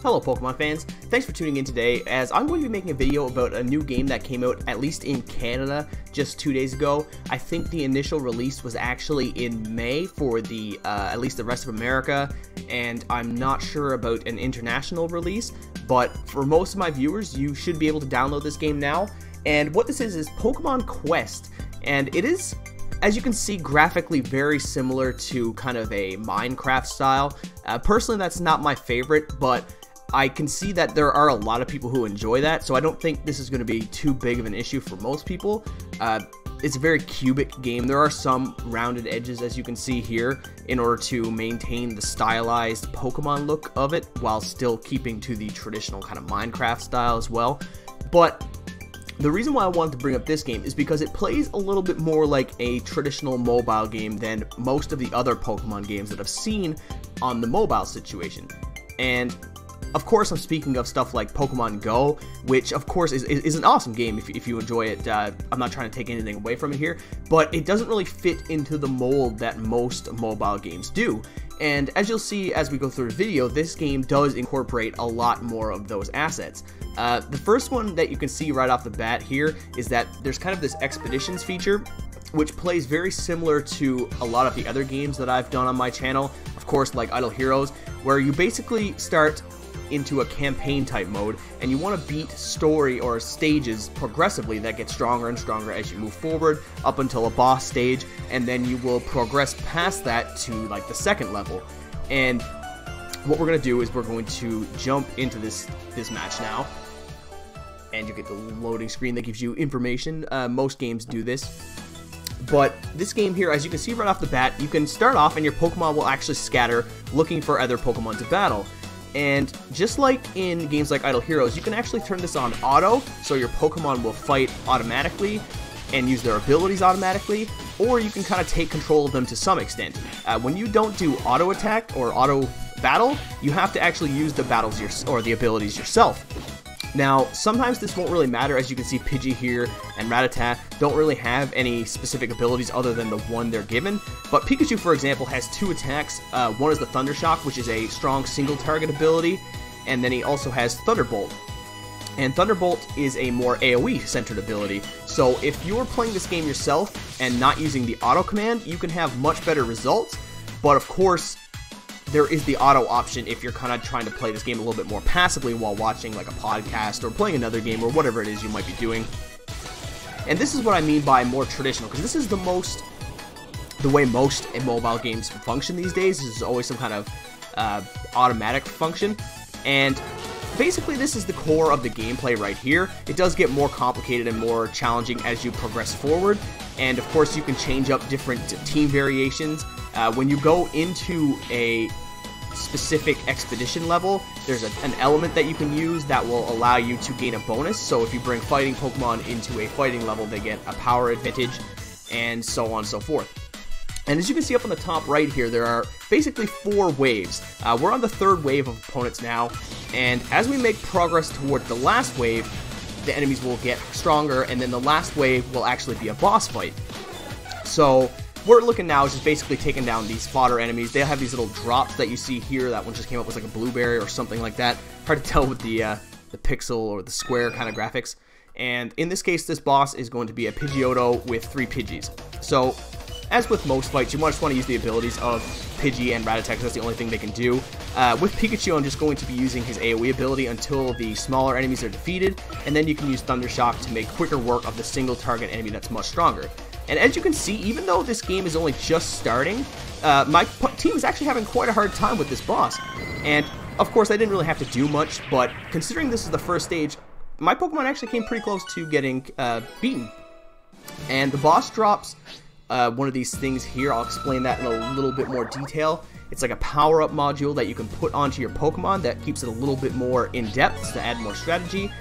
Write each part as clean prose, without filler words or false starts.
Hello Pokemon fans, thanks for tuning in today as I'm going to be making a video about a new game that came out at least in Canada just 2 days ago. I think the initial release was actually in May for the at least the rest of America, and I'm not sure about an international release, but for most of my viewers you should be able to download this game now. And what this is Pokemon Quest, and it is, as you can see, graphically very similar to kind of a Minecraft style. Personally, that's not my favorite, but I can see that there are a lot of people who enjoy that, so I don't think this is going to be too big of an issue for most people. It's a very cubic game. There are some rounded edges, as you can see here, in order to maintain the stylized Pokemon look of it, while still keeping to the traditional kind of Minecraft style as well. But the reason why I wanted to bring up this game is because it plays a little bit more like a traditional mobile game than most of the other Pokemon games that I've seen on the mobile situation. And of course, I'm speaking of stuff like Pokemon Go, which of course is an awesome game if you enjoy it. I'm not trying to take anything away from it here, but it doesn't really fit into the mold that most mobile games do. And as you'll see as we go through the video, this game does incorporate a lot more of those assets. The first one that you can see right off the bat here is that there's kind of this expeditions feature, which plays very similar to a lot of the other games that I've done on my channel, of course, like Untitled Heroes, where you basically start into a campaign type mode and you want to beat story or stages progressively that get stronger and stronger as you move forward up until a boss stage, and then you will progress past that to like the second level. And what we're going to do is we're going to jump into this match now, and you get the loading screen that gives you information. Most games do this, but this game here, as you can see right off the bat, you can start off and your Pokemon will actually scatter looking for other Pokemon to battle. And just like in games like Untitled Heroes, you can actually turn this on auto, so your Pokemon will fight automatically and use their abilities automatically, or you can kind of take control of them to some extent. When you don't do auto attack or auto battle, you have to actually use the battles or the abilities yourself. Now, sometimes this won't really matter. As you can see, Pidgey here and Rattata don't really have any specific abilities other than the one they're given. But Pikachu, for example, has two attacks. One is the Thunder Shock, which is a strong single target ability, and then he also has Thunderbolt. And Thunderbolt is a more AoE centered ability. So if you're playing this game yourself and not using the auto command, you can have much better results. But of course, there is the auto option if you're kind of trying to play this game a little bit more passively while watching like a podcast or playing another game or whatever it is you might be doing. And this is what I mean by more traditional, because this is the way most mobile games function these days. This is always some kind of automatic function, and basically this is the core of the gameplay right here. It does get more complicated and more challenging as you progress forward, and of course you can change up different team variations. When you go into a specific expedition level, there's an element that you can use that will allow you to gain a bonus. So if you bring fighting Pokemon into a fighting level, they get a power advantage, and so on and so forth. And as you can see up on the top right here, there are basically 4 waves. We're on the 3rd wave of opponents now, and as we make progress toward the last wave, the enemies will get stronger, and then the last wave will actually be a boss fight. So what we're looking now is just basically taking down these fodder enemies. They have these little drops that you see here. That one just came up with like a blueberry or something like that. Hard to tell with the pixel or the square kind of graphics. And in this case, this boss is going to be a Pidgeotto with 3 Pidgeys. So as with most fights, you just want to use the abilities of Pidgey and Rattata, because that's the only thing they can do. With Pikachu, I'm just going to be using his AoE ability until the smaller enemies are defeated, and then you can use Thunder Shock to make quicker work of the single target enemy that's much stronger. And as you can see, even though this game is only just starting, my team is actually having quite a hard time with this boss. And of course, I didn't really have to do much, but considering this is the first stage, my Pokemon actually came pretty close to getting beaten. And the boss drops one of these things here. I'll explain that in a little bit more detail. It's like a power-up module that you can put onto your Pokemon that keeps it a little bit more in-depth to add more strategy.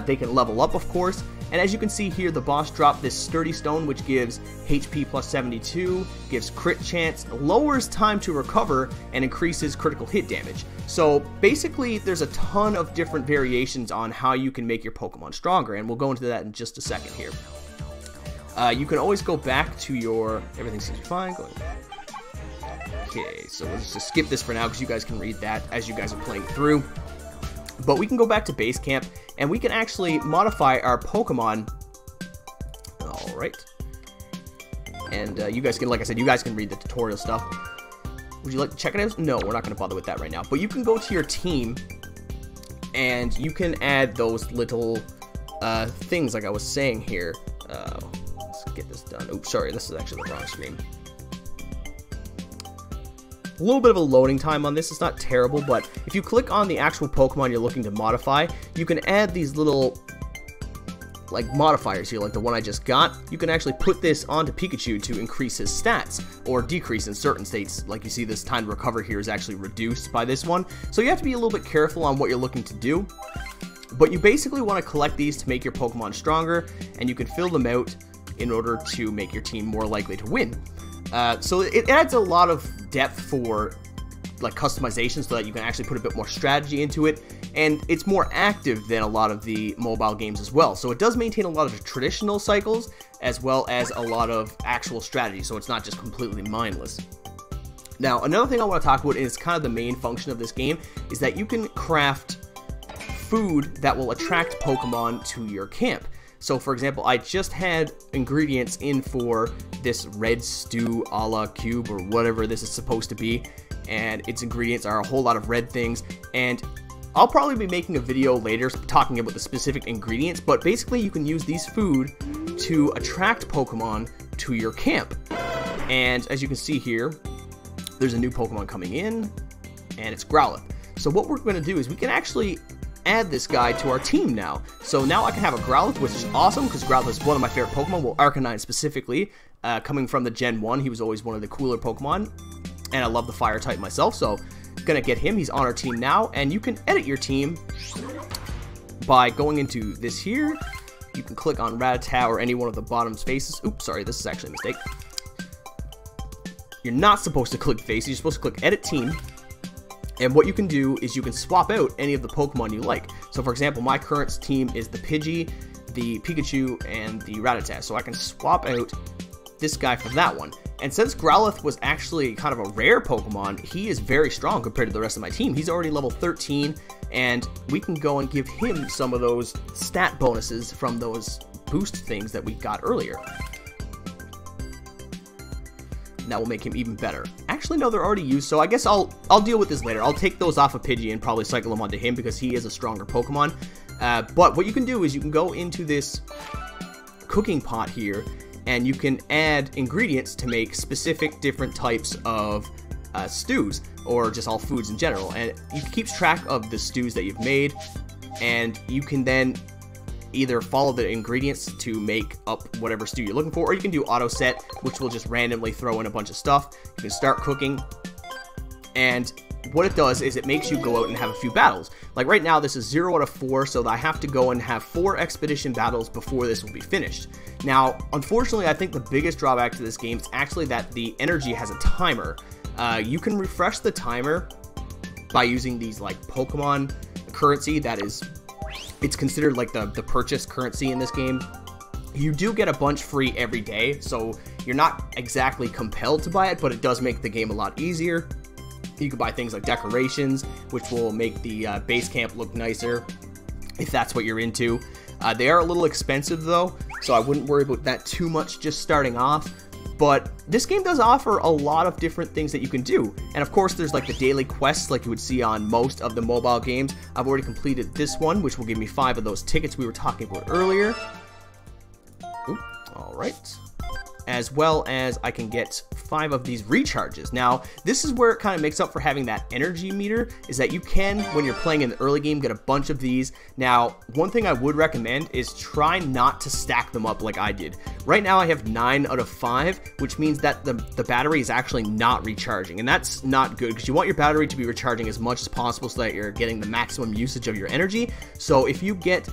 They can level up, of course. And as you can see here, the boss dropped this Sturdy Stone, which gives HP plus 72, gives crit chance, lowers time to recover, and increases critical hit damage. So basically, there's a ton of different variations on how you can make your Pokemon stronger, and we'll go into that in just a second here. You can always go back to your... Everything seems to be fine. Okay, so let's just skip this for now because you guys can read that as you guys are playing through. But we can go back to base camp, and we can actually modify our Pokemon. Alright. And you guys can, like I said, you guys can read the tutorial stuff. Would you like to check it out? No, we're not going to bother with that right now. But you can go to your team, and you can add those little things like I was saying here. Let's get this done. Oops, sorry, this is actually the wrong screen. A little bit of a loading time on this. It's not terrible, but if you click on the actual Pokemon you're looking to modify, you can add these little like modifiers here, like the one I just got. You can actually put this onto Pikachu to increase his stats or decrease in certain states. Like you see, this time to recover here is actually reduced by this one. So you have to be a little bit careful on what you're looking to do. But you basically want to collect these to make your Pokemon stronger, and you can fill them out in order to make your team more likely to win. So it adds a lot of depth for like customization, so that you can actually put a bit more strategy into it, and it's more active than a lot of the mobile games as well. So it does maintain a lot of the traditional cycles as well as a lot of actual strategy, so it's not just completely mindless. Now, another thing I want to talk about, and it's kind of the main function of this game, is that you can craft food that will attract Pokemon to your camp. So for example, I just had ingredients in for this red stew a la cube, or whatever this is supposed to be, and its ingredients are a whole lot of red things, and I'll probably be making a video later talking about the specific ingredients, but basically you can use these food to attract Pokemon to your camp. And as you can see here, there's a new Pokemon coming in, and it's Growlithe. So what we're going to do is we can actually add this guy to our team now. So now I can have a Growlithe, which is awesome, because Growlithe is one of my favorite Pokemon, well, Arcanine specifically. Coming from the Gen 1, he was always one of the cooler Pokemon, and I love the fire type myself, so gonna get him. He's on our team now, and you can edit your team by going into this here. You can click on Rattata or any one of the bottom spaces. Oops, sorry, this is actually a mistake. You're not supposed to click faces, you're supposed to click edit team. And what you can do is you can swap out any of the Pokemon you like. So for example, my current team is the Pidgey, the Pikachu, and the Rattata. So I can swap out this guy for that one. And since Growlithe was actually kind of a rare Pokemon, he is very strong compared to the rest of my team. He's already level 13, and we can go and give him some of those stat bonuses from those boost things that we got earlier. That will make him even better. Actually, no, they're already used, so I guess I'll deal with this later. I'll take those off of Pidgey and probably cycle them onto him because he is a stronger Pokemon. But what you can do is you can go into this cooking pot here, and you can add ingredients to make specific different types of stews, or just all foods in general. And it keeps track of the stews that you've made, and you can then either follow the ingredients to make up whatever stew you're looking for, or you can do auto set, which will just randomly throw in a bunch of stuff. You can start cooking, and what it does is it makes you go out and have a few battles. Like right now, this is 0 out of 4, so I have to go and have 4 expedition battles before this will be finished. Now, unfortunately, I think the biggest drawback to this game is actually that the energy has a timer. You can refresh the timer by using these like Pokemon currency that is, it's considered like the purchase currency in this game. You do get a bunch free every day, so you're not exactly compelled to buy it, but it does make the game a lot easier. You can buy things like decorations, which will make the base camp look nicer, if that's what you're into. They are a little expensive though, so I wouldn't worry about that too much just starting off. But this game does offer a lot of different things that you can do. And of course, there's like the daily quests like you would see on most of the mobile games. I've already completed this one, which will give me 5 of those tickets we were talking about earlier. Oop, all right. As well as I can get 5 of these recharges. Now, this is where it kind of makes up for having that energy meter, is that you can, when you're playing in the early game, get a bunch of these. Now, one thing I would recommend is try not to stack them up like I did. Right now, I have 9 out of 5, which means that the battery is actually not recharging, and that's not good, because you want your battery to be recharging as much as possible so that you're getting the maximum usage of your energy. So if you get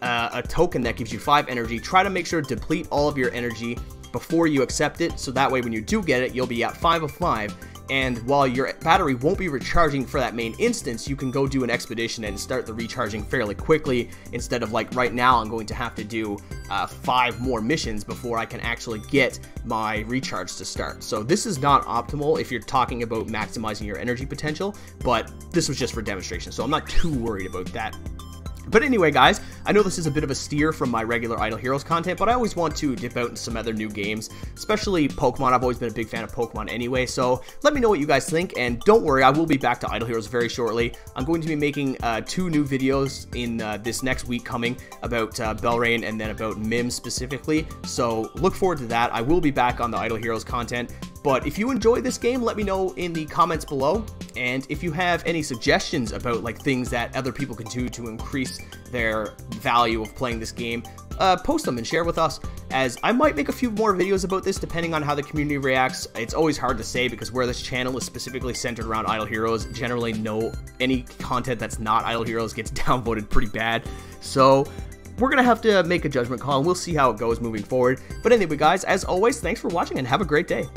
a token that gives you 5 energy, try to make sure to deplete all of your energy before you accept it, so that way when you do get it, you'll be at 5 of 5, and while your battery won't be recharging for that main instance, you can go do an expedition and start the recharging fairly quickly, instead of like right now I'm going to have to do 5 more missions before I can actually get my recharge to start. So this is not optimal if you're talking about maximizing your energy potential, but this was just for demonstration, so I'm not too worried about that. But anyway, guys, I know this is a bit of a steer from my regular Idle Heroes content, but I always want to dip out into some other new games, especially Pokemon. I've always been a big fan of Pokemon anyway, so let me know what you guys think, and don't worry, I will be back to Idle Heroes very shortly. I'm going to be making 2 new videos in this next week coming about Belrain and then about Mim specifically, so look forward to that. I will be back on the Idle Heroes content. But if you enjoy this game, let me know in the comments below. And if you have any suggestions about like things that other people can do to increase their value of playing this game, post them and share with us, as I might make a few more videos about this depending on how the community reacts. It's always hard to say because where this channel is specifically centered around Idle Heroes, generally any content that's not Idle Heroes gets downvoted pretty bad. So we're going to have to make a judgment call, and we'll see how it goes moving forward. But anyway, guys, as always, thanks for watching and have a great day.